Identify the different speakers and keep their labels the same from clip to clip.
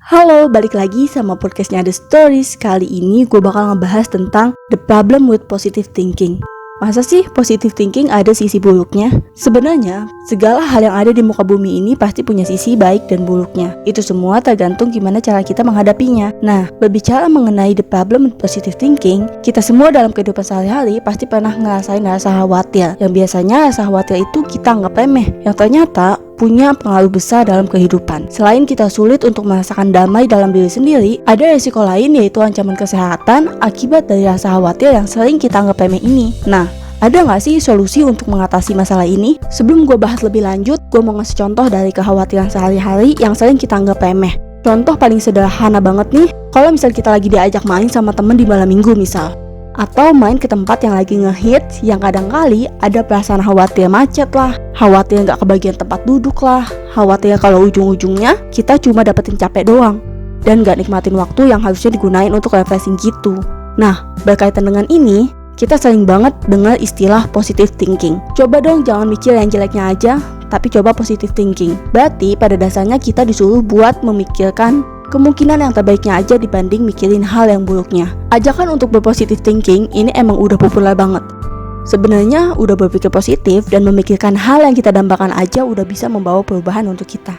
Speaker 1: Halo, balik lagi sama podcastnya The Stories. Kali ini gue bakal ngebahas tentang the problem with positive thinking. Masa sih positive thinking ada sisi buruknya? Sebenarnya, segala hal yang ada di muka bumi ini pasti punya sisi baik dan buruknya. Itu semua tergantung gimana cara kita menghadapinya. Nah, berbicara mengenai the problem with positive thinking, kita semua dalam kehidupan sehari-hari pasti pernah ngerasain rasa khawatir. Yang biasanya rasa khawatir itu kita anggap remeh, yang ternyata punya pengaruh besar dalam kehidupan. Selain kita sulit untuk merasakan damai dalam diri sendiri, ada resiko lain yaitu ancaman kesehatan akibat dari rasa khawatir yang sering kita anggap remeh ini. Nah, ada nggak sih solusi untuk mengatasi masalah ini? Sebelum gue bahas lebih lanjut, gue mau ngasih contoh dari kekhawatiran sehari-hari yang sering kita anggap remeh. Contoh paling sederhana banget nih, kalau misal kita lagi diajak main sama temen di malam minggu misal, atau main ke tempat yang lagi ngehits, yang kadang-kali ada perasaan khawatir macet lah, khawatir nggak kebagian tempat duduk lah, khawatir kalau ujung-ujungnya kita cuma dapetin capek doang dan nggak nikmatin waktu yang harusnya digunain untuk refreshing gitu. Nah, berkaitan dengan ini, kita sering banget dengar istilah positive thinking. Coba dong jangan mikir yang jeleknya aja, tapi coba positive thinking. Berarti pada dasarnya kita disuruh buat memikirkan kemungkinan yang terbaiknya aja dibanding mikirin hal yang buruknya. Ajakan untuk berpositive thinking ini emang udah populer banget. Sebenarnya udah berpikir positif dan memikirkan hal yang kita dambakan aja udah bisa membawa perubahan untuk kita.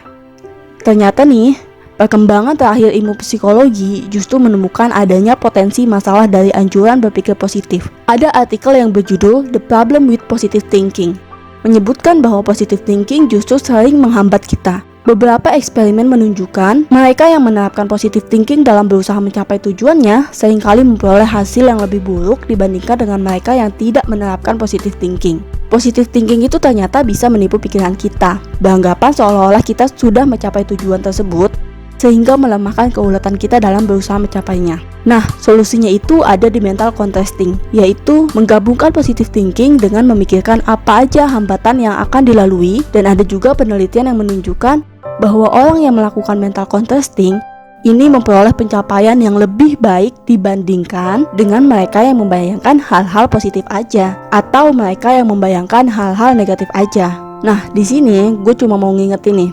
Speaker 1: Ternyata nih, perkembangan terakhir ilmu psikologi justru menemukan adanya potensi masalah dari anjuran berpikir positif. Ada artikel yang berjudul The Problem with Positive Thinking, menyebutkan bahwa positive thinking justru sering menghambat kita. Beberapa eksperimen menunjukkan mereka yang menerapkan positive thinking dalam berusaha mencapai tujuannya seringkali memperoleh hasil yang lebih buruk dibandingkan dengan mereka yang tidak menerapkan positive thinking. Positive thinking itu ternyata bisa menipu pikiran kita, beranggapan seolah-olah kita sudah mencapai tujuan tersebut, sehingga melemahkan keuletan kita dalam berusaha mencapainya. Nah, solusinya itu ada di mental contrasting, yaitu menggabungkan positive thinking dengan memikirkan apa aja hambatan yang akan dilalui, dan ada juga penelitian yang menunjukkan bahwa orang yang melakukan mental contrasting ini memperoleh pencapaian yang lebih baik dibandingkan dengan mereka yang membayangkan hal-hal positif aja atau mereka yang membayangkan hal-hal negatif aja. Nah, di sini gue cuma mau ngingetin nih,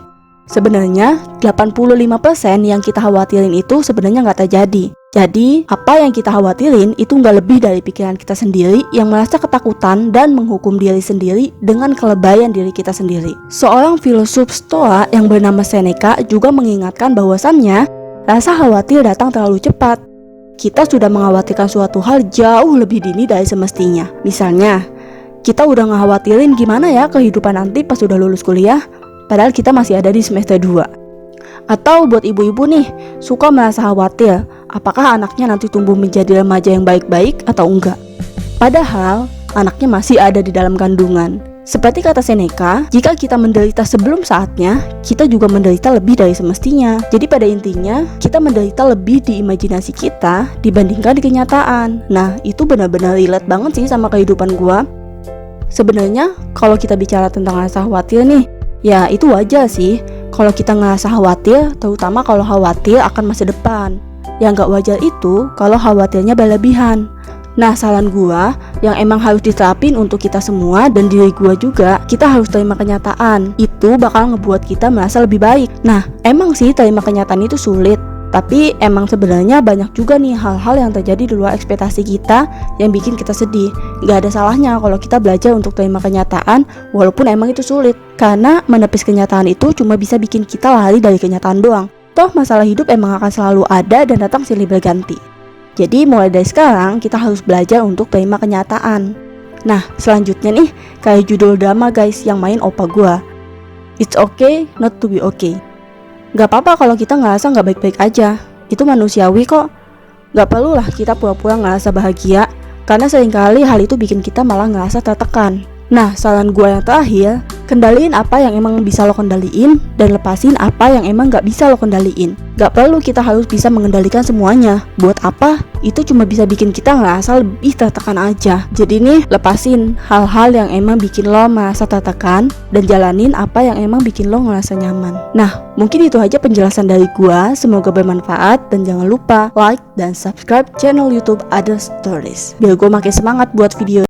Speaker 1: sebenarnya 85% yang kita khawatirin itu sebenarnya nggak terjadi. Jadi, apa yang kita khawatirin itu nggak lebih dari pikiran kita sendiri yang merasa ketakutan dan menghukum diri sendiri dengan kelebihan diri kita sendiri. Seorang filsuf Stoa yang bernama Seneca juga mengingatkan bahwasannya rasa khawatir datang terlalu cepat. Kita sudah mengkhawatirkan suatu hal jauh lebih dini dari semestinya. Misalnya, kita udah ngekhawatirin gimana ya kehidupan nanti pas udah lulus kuliah, padahal kita masih ada di semester 2. Atau buat ibu-ibu nih, suka merasa khawatir, apakah anaknya nanti tumbuh menjadi remaja yang baik-baik atau enggak. Padahal, anaknya masih ada di dalam kandungan. Seperti kata Seneca, jika kita menderita sebelum saatnya, kita juga menderita lebih dari semestinya. Jadi pada intinya, kita menderita lebih di imajinasi kita dibandingkan di kenyataan. Nah, itu benar-benar relate banget sih sama kehidupan gua. Sebenarnya, kalau kita bicara tentang rasa khawatir nih, ya itu wajar sih kalau kita ngerasa khawatir, terutama kalau khawatir akan masa depan. Yang gak wajar itu kalau khawatirnya berlebihan. Nah, saran gua yang emang harus diterapin untuk kita semua dan diri gua juga, kita harus terima kenyataan. Itu bakal ngebuat kita merasa lebih baik. Nah, emang sih terima kenyataan itu sulit, tapi emang sebenarnya banyak juga nih hal-hal yang terjadi di luar ekspektasi kita yang bikin kita sedih. Gak ada salahnya kalau kita belajar untuk terima kenyataan walaupun emang itu sulit, karena menepis kenyataan itu cuma bisa bikin kita lari dari kenyataan doang. Toh masalah hidup emang akan selalu ada dan datang silih berganti. Jadi mulai dari sekarang kita harus belajar untuk terima kenyataan. Nah, selanjutnya nih kayak judul drama guys yang main opa gua, It's okay not to be okay. Gak apa-apa kalau kita ngerasa gak baik-baik aja, itu manusiawi kok. Gak perlulah kita pura-pura ngerasa bahagia, karena seringkali hal itu bikin kita malah ngerasa tertekan. Nah, saran gue yang terakhir, kendaliin apa yang emang bisa lo kendaliin dan lepasin apa yang emang gak bisa lo kendaliin. Gak perlu kita harus bisa mengendalikan semuanya. Buat apa? Itu cuma bisa bikin kita ngerasa lebih tertekan aja. Jadi nih, lepasin hal-hal yang emang bikin lo merasa tertekan dan jalanin apa yang emang bikin lo ngerasa nyaman. Nah, mungkin itu aja penjelasan dari gue. Semoga bermanfaat dan jangan lupa like dan subscribe channel YouTube Other Stories biar gue makin semangat buat video.